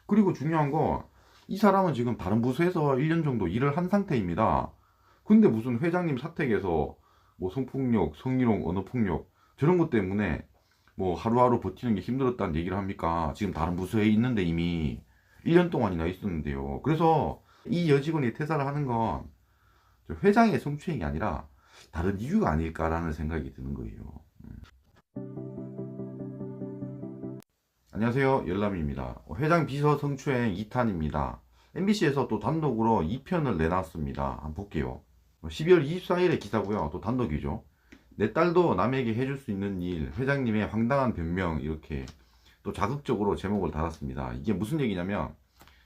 그리고 중요한 거, 이 사람은 지금 다른 부서에서 1년 정도 일을 한 상태입니다. 근데 무슨 회장님 사택에서 뭐 성폭력, 성희롱, 언어폭력 저런 것 때문에 뭐 하루하루 버티는 게 힘들었다는 얘기를 합니까? 지금 다른 부서에 있는데 이미 1년 동안이나 있었는데요. 그래서 이 여직원이 퇴사를 하는 건저 회장의 성추행이 아니라 다른 이유가 아닐까라는 생각이 드는 거예요. 안녕하세요. 열람입니다. 회장 비서 성추행 2탄입니다. MBC에서 또 단독으로 2편을 내놨습니다. 한번 볼게요. 12월 24일의 기사고요. 또 단독이죠. 내 딸도 남에게 해줄 수 있는 일, 회장님의 황당한 변명, 이렇게 또 자극적으로 제목을 달았습니다. 이게 무슨 얘기냐면,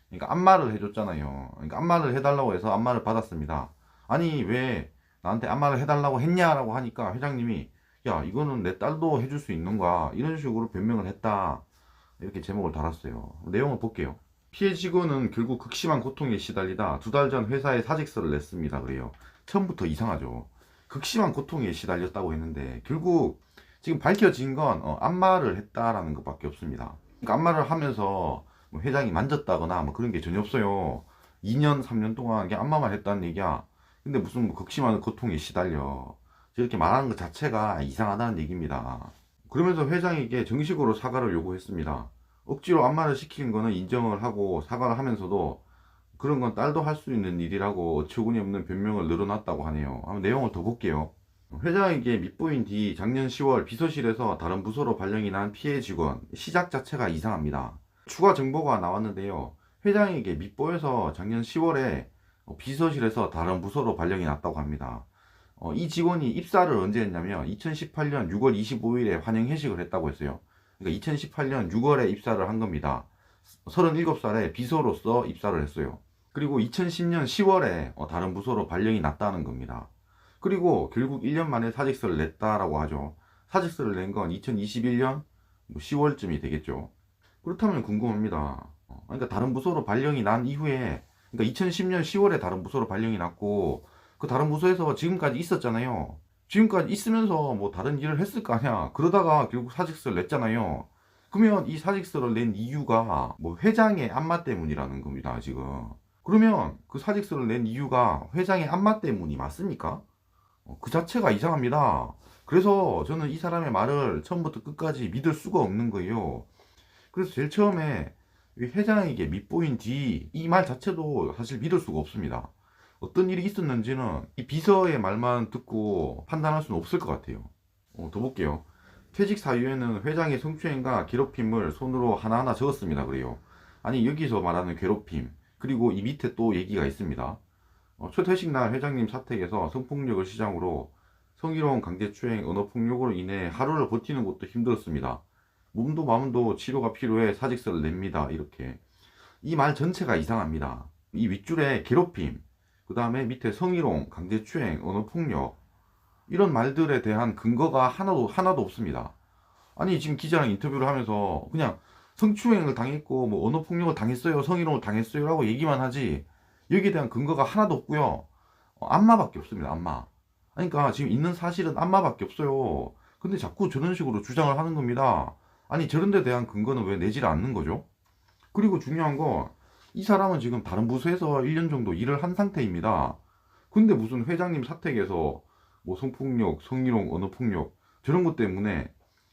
그러니까 안마를 해줬잖아요. 그러니까 안마를 해달라고 해서 안마를 받았습니다. 아니 왜 나한테 안마를 해달라고 했냐라고 하니까 회장님이, 야 이거는 내 딸도 해줄 수 있는 거야, 이런 식으로 변명을 했다, 이렇게 제목을 달았어요. 내용을 볼게요. 피해 직원은 결국 극심한 고통에 시달리다 2달 전 회사에 사직서를 냈습니다. 그래요. 처음부터 이상하죠. 극심한 고통에 시달렸다고 했는데 결국 지금 밝혀진 건 안마를 했다라는 것밖에 없습니다. 그러니까 안마를 하면서 뭐 회장이 만졌다거나 뭐 그런 게 전혀 없어요. 2년 3년 동안 그냥 안마만 했다는 얘기야. 근데 무슨 뭐 극심한 고통에 시달려, 저렇게 말하는 것 자체가 이상하다는 얘기입니다. 그러면서 회장에게 정식으로 사과를 요구했습니다. 억지로 안마를 시키는 거는 인정을 하고 사과를 하면서도 그런 건 딸도 할 수 있는 일이라고 어처구니 없는 변명을 늘어놨다고 하네요. 한번 내용을 더 볼게요. 회장에게 밑보인 뒤 작년 10월 비서실에서 다른 부서로 발령이 난 피해 직원, 시작 자체가 이상합니다. 추가 정보가 나왔는데요. 회장에게 밑보여서 작년 10월에 비서실에서 다른 부서로 발령이 났다고 합니다. 이 직원이 입사를 언제 했냐면 2018년 6월 25일에 환영회식을 했다고 했어요. 그러니까 2018년 6월에 입사를 한 겁니다. 37살에 비서로서 입사를 했어요. 그리고 2010년 10월에 다른 부서로 발령이 났다는 겁니다. 그리고 결국 1년 만에 사직서를 냈다라고 하죠. 사직서를 낸 건 2021년 10월쯤이 되겠죠. 그렇다면 궁금합니다. 그러니까 다른 부서로 발령이 난 이후에, 그러니까 2010년 10월에 다른 부서로 발령이 났고 그 다른 부서에서 지금까지 있었잖아요. 지금까지 있으면서 뭐 다른 일을 했을 거 아니야. 그러다가 결국 사직서를 냈잖아요. 그러면 이 사직서를 낸 이유가 뭐 회장의 안마 때문이라는 겁니다, 지금. 그러면 그 사직서를 낸 이유가 회장의 안마 때문이 맞습니까? 그 자체가 이상합니다. 그래서 저는 이 사람의 말을 처음부터 끝까지 믿을 수가 없는 거예요. 그래서 제일 처음에 이 회장에게 밑보인 뒤 이 말 자체도 사실 믿을 수가 없습니다. 어떤 일이 있었는지는 이 비서의 말만 듣고 판단할 수는 없을 것 같아요. 더 볼게요. 퇴직 사유에는 회장의 성추행과 괴롭힘을 손으로 하나하나 적었습니다. 그래요. 아니 여기서 말하는 괴롭힘, 그리고 이 밑에 또 얘기가 있습니다. 첫 회식 날 회장님 사택에서 성폭력을 시작으로 성희롱, 강제추행, 언어폭력으로 인해 하루를 버티는 것도 힘들었습니다. 몸도 마음도 치료가 필요해 사직서를 냅니다. 이렇게 이 말 전체가 이상합니다. 이 윗줄에 괴롭힘, 그 다음에 밑에 성희롱, 강제추행, 언어폭력, 이런 말들에 대한 근거가 하나도 없습니다. 아니 지금 기자랑 인터뷰를 하면서 그냥 성추행을 당했고 뭐 언어폭력을 당했어요, 성희롱을 당했어요 라고 얘기만 하지 여기에 대한 근거가 하나도 없고요. 안마밖에 없습니다. 안마. 그러니까 지금 있는 사실은 안마밖에 없어요. 근데 자꾸 저런 식으로 주장을 하는 겁니다. 아니 저런 데 대한 근거는 왜 내지를 않는 거죠? 그리고 중요한 거, 이 사람은 지금 다른 부서에서 1년 정도 일을 한 상태입니다. 근데 무슨 회장님 사택에서 뭐 성폭력, 성희롱, 언어폭력 저런 것 때문에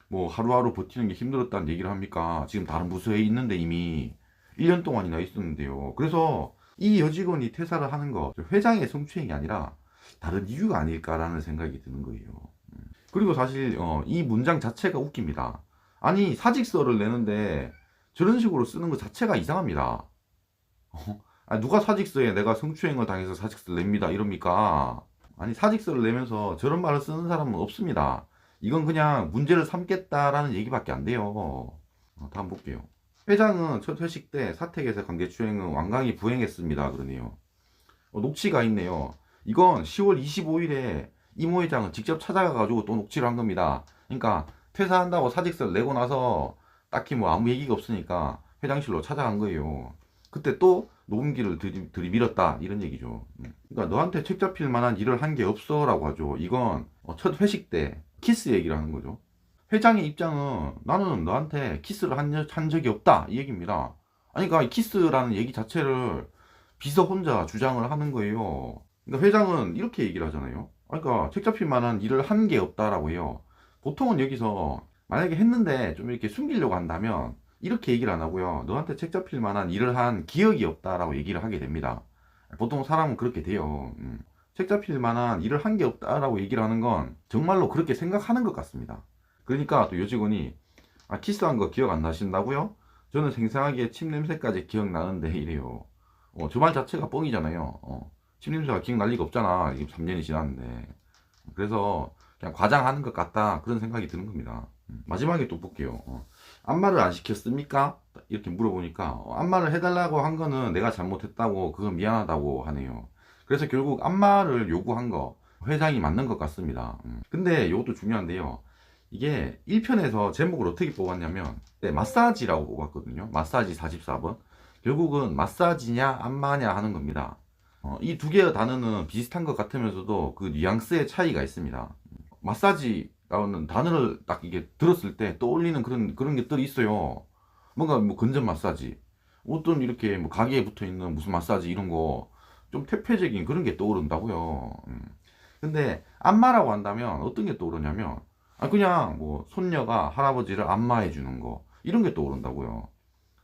뭐 하루하루 버티는 게 힘들었다는 얘기를 합니까? 지금 다른 부서에 있는데 이미 1년 동안이나 있었는데요. 그래서 이 여직원이 퇴사를 하는 거 회장의 성추행이 아니라 다른 이유가 아닐까라는 생각이 드는 거예요. 그리고 사실 이 문장 자체가 웃깁니다. 아니 사직서를 내는데 저런 식으로 쓰는 것 자체가 이상합니다. 아니, 누가 사직서에 내가 성추행을 당해서 사직서를 냅니다 이럽니까? 아니 사직서를 내면서 저런 말을 쓰는 사람은 없습니다. 이건 그냥 문제를 삼겠다라는 얘기밖에 안 돼요. 다음 볼게요. 회장은 첫 회식 때 사택에서 강제추행은 완강히 부행했습니다. 그러네요. 녹취가 있네요. 이건 10월 25일에 이모 회장은 직접 찾아가가지고 또 녹취를 한 겁니다. 그러니까 퇴사한다고 사직서를 내고 나서 딱히 뭐 아무 얘기가 없으니까 회장실로 찾아간 거예요. 그때 또 녹음기를 들이밀었다 이런 얘기죠. 그러니까 너한테 책 잡힐 만한 일을 한 게 없어 라고 하죠. 이건 첫 회식 때 키스 얘기를 하는 거죠. 회장의 입장은 나는 너한테 키스를 한 적이 없다 이 얘기입니다. 아니, 그러니까 이 키스라는 얘기 자체를 비서 혼자 주장을 하는 거예요. 그러니까 회장은 이렇게 얘기를 하잖아요. 그러니까 책 잡힐 만한 일을 한 게 없다라고 해요. 보통은 여기서 만약에 했는데 좀 이렇게 숨기려고 한다면 이렇게 얘기를 안 하고요. 너한테 책 잡힐 만한 일을 한 기억이 없다라고 얘기를 하게 됩니다. 보통 사람은 그렇게 돼요. 책 잡힐 만한 일을 한 게 없다라고 얘기를 하는 건 정말로 그렇게 생각하는 것 같습니다. 그러니까 또 요 직원이 키스한 거 기억 안 나신다고요? 저는 생생하게 침 냄새까지 기억나는데 이래요. 저 말 자체가 뻥이잖아요. 침 냄새가 기억날 리가 없잖아. 지금 3년이 지났는데. 그래서 그냥 과장하는 것 같다, 그런 생각이 드는 겁니다. 마지막에 또 볼게요. 안마를 안 시켰습니까? 이렇게 물어보니까 안마를 해달라고 한 거는 내가 잘못했다고, 그건 미안하다고 하네요. 그래서 결국 안마를 요구한 거 회장이 맞는 것 같습니다. 근데 이것도 중요한데요. 이게 1편에서 제목을 어떻게 뽑았냐면 마사지라고 뽑았거든요. 마사지 44번. 결국은 마사지냐 안마냐 하는 겁니다. 이 두 개의 단어는 비슷한 것 같으면서도 그 뉘앙스의 차이가 있습니다. 마사지라는 단어를 딱 이게 들었을 때 떠올리는 그런 것들이 있어요. 뭔가 뭐 건전 마사지, 어떤 이렇게 뭐 가게에 붙어 있는 무슨 마사지 이런 거 좀 퇴폐적인 그런 게 떠오른다고요. 근데 안마라고 한다면 어떤 게 떠오르냐면 그냥 뭐 손녀가 할아버지를 안마해 주는 거 이런 게 떠오른다고요.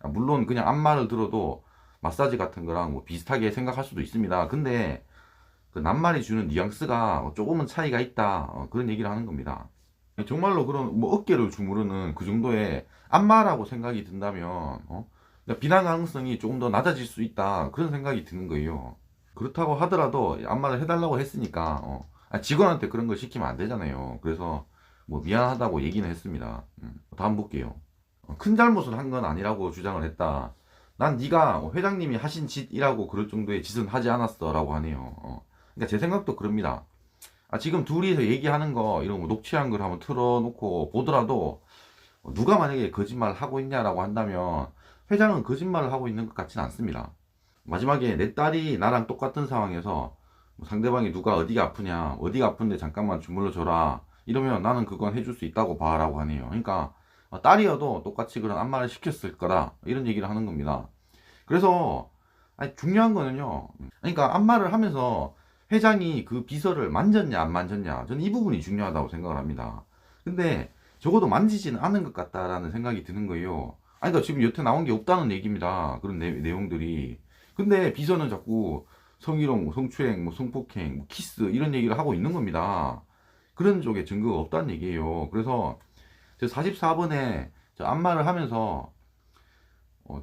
물론 그냥 안마를 들어도 마사지 같은 거랑 뭐 비슷하게 생각할 수도 있습니다. 근데 그 낱말이 주는 뉘앙스가 조금은 차이가 있다, 그런 얘기를 하는 겁니다. 정말로 그런 뭐 어깨를 주무르는 그 정도의 안마라고 생각이 든다면 그러니까 비난 가능성이 조금 더 낮아질 수 있다, 그런 생각이 드는 거예요. 그렇다고 하더라도 안마를 해달라고 했으니까 직원한테 그런 걸 시키면 안 되잖아요. 그래서 뭐 미안하다고 얘기는 했습니다. 다음 볼게요. 큰 잘못을 한 건 아니라고 주장을 했다. 난 네가 회장님이 하신 짓이라고 그럴 정도의 짓은 하지 않았어 라고 하네요. 그러니까 제 생각도 그럽니다. 지금 둘이서 얘기하는 거 이런 거 녹취한 걸 한번 틀어놓고 보더라도 누가 만약에 거짓말을 하고 있냐라고 한다면 회장은 거짓말을 하고 있는 것 같지는 않습니다. 마지막에 내 딸이 나랑 똑같은 상황에서 상대방이 누가 어디가 아프냐, 어디가 아픈데 잠깐만 주물러 줘라 이러면 나는 그건 해줄 수 있다고 봐 라고 하네요. 그러니까 딸이어도 똑같이 그런 안마를 시켰을 거다, 이런 얘기를 하는 겁니다. 그래서 중요한 거는요, 그러니까 안마를 하면서 회장이 그 비서를 만졌냐 안 만졌냐, 저는 이 부분이 중요하다고 생각을 합니다. 근데 적어도 만지지는 않은 것 같다라는 생각이 드는 거예요. 그러니까 지금 여태 나온 게 없다는 얘기입니다, 그런 내용들이. 근데 비서는 자꾸 성희롱, 뭐 성추행, 뭐 성폭행, 뭐 키스 이런 얘기를 하고 있는 겁니다. 그런 쪽에 증거가 없다는 얘기예요. 그래서 저 44번에 저 안마를 하면서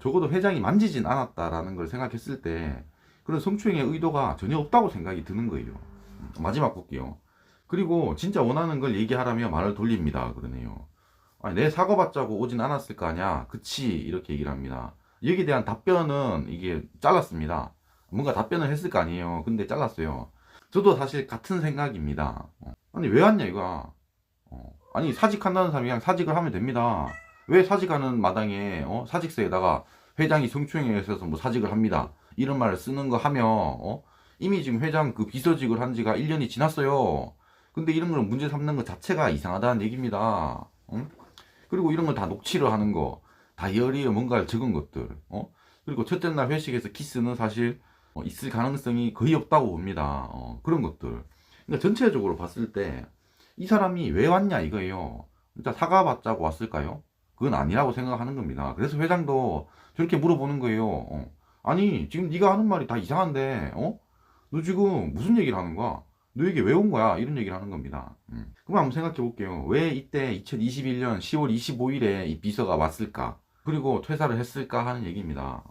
적어도 회장이 만지진 않았다라는 걸 생각했을 때 그런 성추행의 의도가 전혀 없다고 생각이 드는 거예요. 마지막 볼게요. 그리고 진짜 원하는 걸 얘기하라며 말을 돌립니다, 그러네요. 내 사과받자고 오진 않았을 거 아냐, 그치, 이렇게 얘기를 합니다. 여기에 대한 답변은 이게 잘랐습니다. 뭔가 답변을 했을 거 아니에요. 근데 잘랐어요. 저도 사실 같은 생각입니다. 아니 왜 왔냐 이거야. 아니 사직한다는 사람이 그냥 사직을 하면 됩니다. 왜 사직하는 마당에 사직서에다가 회장이 성추행에 있어서 뭐 사직을 합니다, 이런 말을 쓰는 거 하면 이미 지금 회장 그 비서직을 한 지가 1년이 지났어요. 근데 이런 걸 문제 삼는 것 자체가 이상하다는 얘기입니다. 그리고 이런 걸 다 녹취를 하는 거, 다이어리에 뭔가를 적은 것들, 그리고 첫째 날 회식에서 키스는 사실 있을 가능성이 거의 없다고 봅니다. 그런 것들. 그러니까 전체적으로 봤을 때 이 사람이 왜 왔냐 이거예요. 진짜 사과받자고 왔을까요? 그건 아니라고 생각하는 겁니다. 그래서 회장도 저렇게 물어보는 거예요. 아니 지금 네가 하는 말이 다 이상한데 너 지금 무슨 얘기를 하는 거야? 너 여기 왜 온 거야? 이런 얘기를 하는 겁니다. 그럼 한번 생각해 볼게요. 왜 이때 2021년 10월 25일에 이 비서가 왔을까? 그리고 퇴사를 했을까 하는 얘기입니다.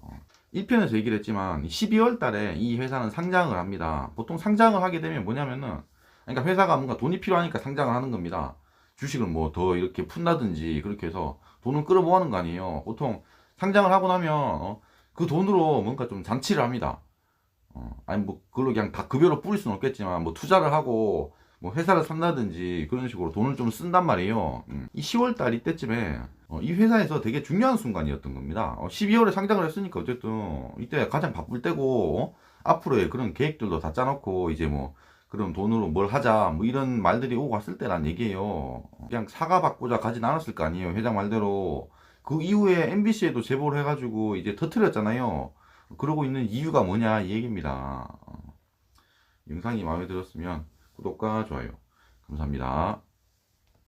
1편에서 얘기를 했지만 12월 달에 이 회사는 상장을 합니다. 보통 상장을 하게 되면 뭐냐면은, 그러니까 회사가 뭔가 돈이 필요하니까 상장을 하는 겁니다. 주식을 뭐 더 이렇게 푼다든지 그렇게 해서 돈을 끌어 모으는 거 아니에요. 보통 상장을 하고 나면 그 돈으로 뭔가 좀 잔치를 합니다. 아니 뭐 그걸로 그냥 다 급여로 뿌릴 수는 없겠지만 뭐 투자를 하고 뭐 회사를 산다든지 그런 식으로 돈을 좀 쓴단 말이에요. 이 10월달 이때쯤에 이 회사에서 되게 중요한 순간이었던 겁니다. 12월에 상장을 했으니까 어쨌든 이때 가장 바쁠 때고 앞으로의 그런 계획들도 다 짜놓고 이제 뭐 그런 돈으로 뭘 하자 뭐 이런 말들이 오고 갔을 때란 얘기예요. 그냥 사과받고자 가진 않았을 거 아니에요, 회장 말대로. 그 이후에 MBC에도 제보를 해가지고 이제 터트렸잖아요. 그러고 있는 이유가 뭐냐 이 얘기입니다. 영상이 마음에 들었으면 구독과 좋아요 감사합니다.